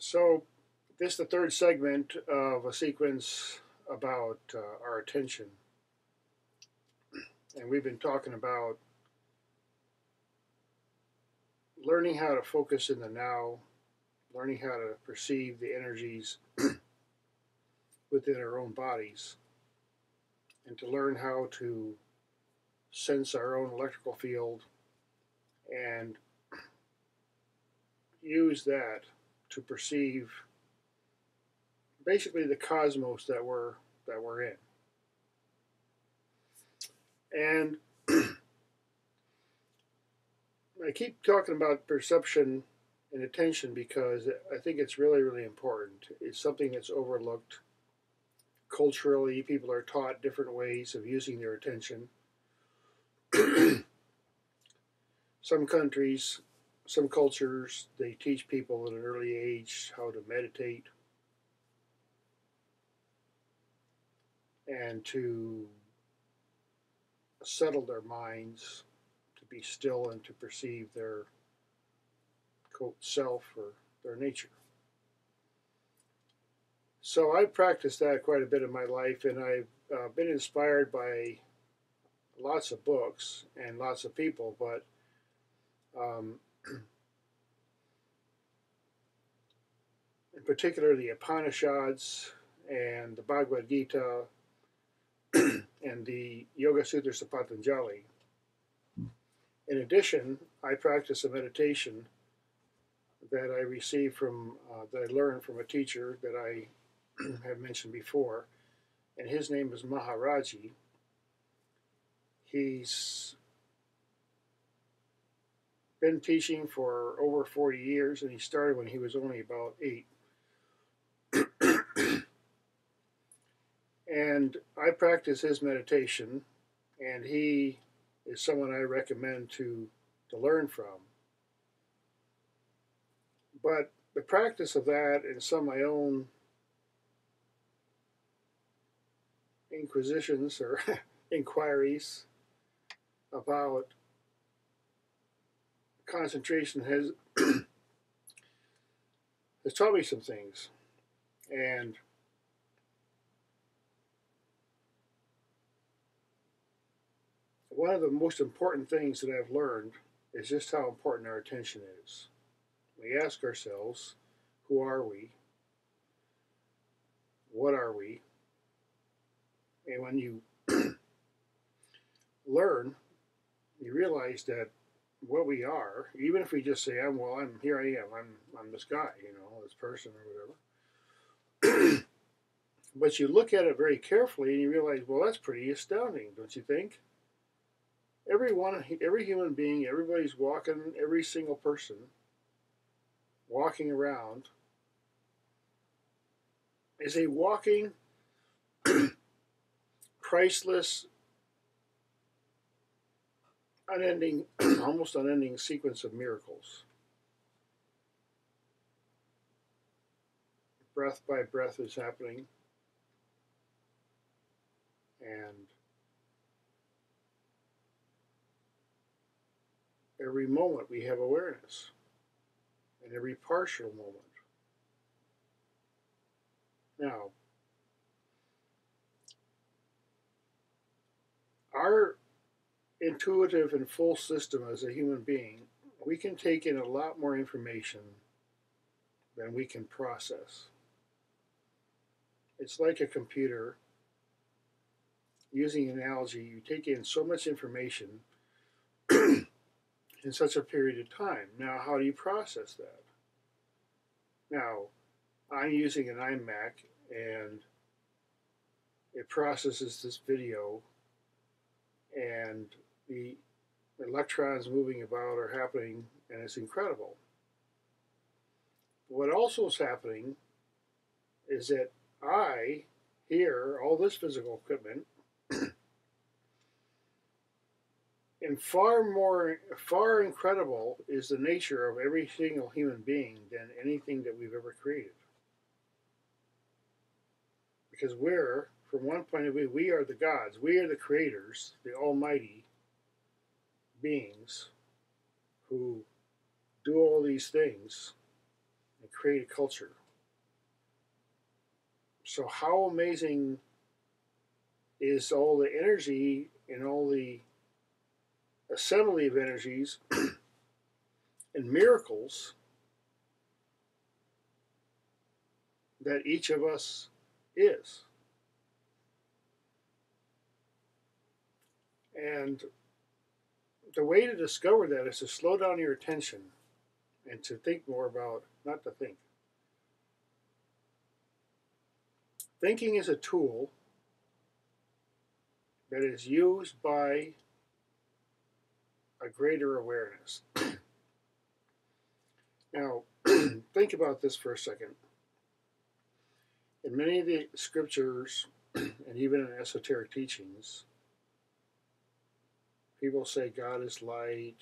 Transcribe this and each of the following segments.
So, this is the third segment of a sequence about our attention. And we've been talking about learning how to focus in the now, learning how to perceive the energies within our own bodies, and to learn how to sense our own electrical field and use that to perceive basically the cosmos that we're in. And I keep talking about perception and attention because I think it's really, really important. It's something that's overlooked. Culturally, people are taught different ways of using their attention. Some countries, some cultures, they teach people at an early age how to meditate and to settle their minds, to be still and to perceive their quote self or their nature. So I've practiced that quite a bit in my life, and I've been inspired by lots of books and lots of people, but um, in particular the Upanishads and the Bhagavad Gita and the Yoga Sutras of Patanjali. In addition, I practice a meditation that I received that I learned from a teacher that I have mentioned before, and his name is Maharaji. He's been teaching for over 40 years, and he started when he was only about 8. And I practice his meditation, and he is someone I recommend to learn from. But the practice of that and some of my own inquisitions or inquiries about concentration has has taught me some things. And one of the most important things that I've learned is just how important our attention is. We ask ourselves, who are we? What are we? And when you learn, you realize that what we are, even if we just say, I'm here I am, I'm this guy, this person or whatever. But you look at it very carefully and you realize, well, that's pretty astounding, don't you think? Every human being, everybody's walking, every single person walking around is a walking, priceless, unending, almost unending sequence of miracles. Breath by breath is happening, and every moment we have awareness, and every partial moment. Now, our intuitive and full system as a human being, we can take in a lot more information than we can process. It's like a computer. Using an analogy, you take in so much information in such a period of time. Now, how do you process that? Now, I'm using an iMac, and it processes this video, and the electrons moving about are happening, and it's incredible. What also is happening is that I hear all this physical equipment, and far incredible is the nature of every single human being than anything that we've ever created. Because from one point of view, we are the gods. We are the creators, the almighty beings who do all these things, and create a culture. So how amazing is all the energy and all the assembly of energies and miracles that each of us is. And the way to discover that is to slow down your attention and to think more about, not to think. Thinking is a tool that is used by a greater awareness. Now, think about this for a second. In many of the scriptures, and even in esoteric teachings, people say God is light,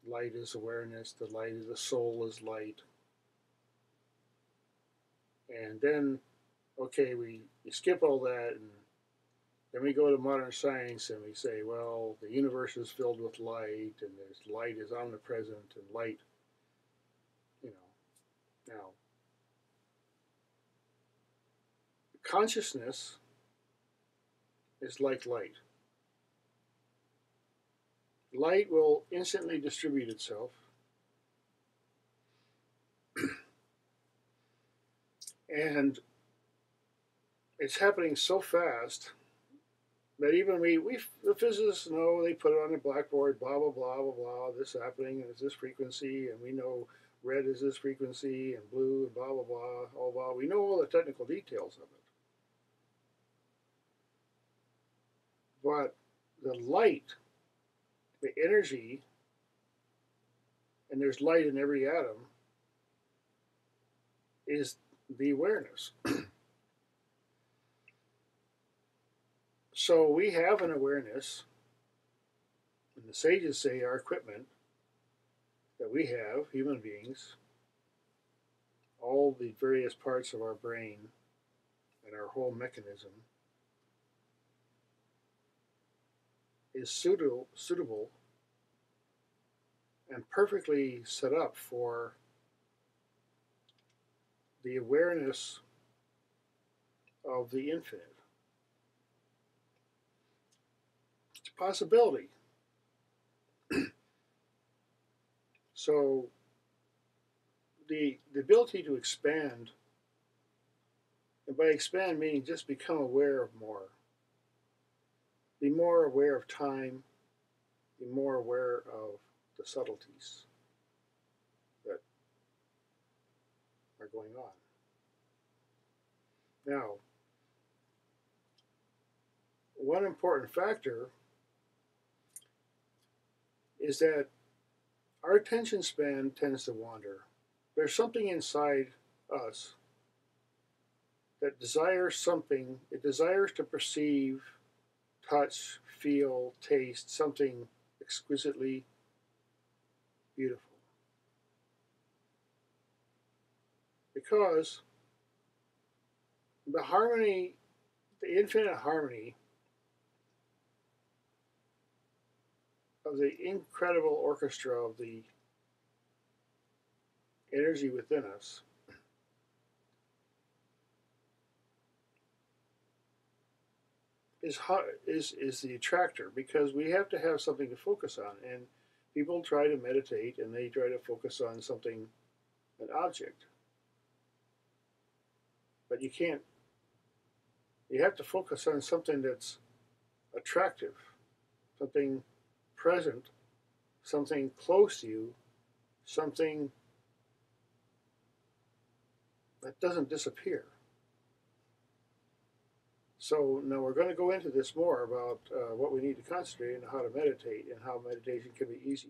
light is awareness, the light of the soul is light. And then, okay, we skip all that, and then we go to modern science and we say, well, the universe is filled with light, and there's light is omnipresent, and light, now, consciousness is like light. Light will instantly distribute itself. And it's happening so fast that even the physicists know, they put it on the blackboard, blah, blah, blah, blah, blah, this happening is this frequency, and we know red is this frequency, and blue, and blah, blah, blah, all blah. We know all the technical details of it. But the light, the energy, and there's light in every atom, is the awareness. So we have an awareness, and the sages say our equipment that we have, human beings, all the various parts of our brain and our whole mechanism is suitable and perfectly set up for the awareness of the infinite. It's a possibility. So the ability to expand, and by expand meaning just become aware of more, be more aware of time, be more aware of the subtleties that are going on. Now, one important factor is that our attention span tends to wander. There's something inside us that desires something. It desires to perceive, touch, feel, taste something exquisitely beautiful. Because the harmony, the infinite harmony of the incredible orchestra of the energy within us is the attractor, because we have to have something to focus on. And people try to meditate and they try to focus on something, an object. But you can't. You have to focus on something that's attractive, something present, something close to you, something that doesn't disappear. So now we're going to go into this more about what we need to concentrate and how to meditate and how meditation can be easy.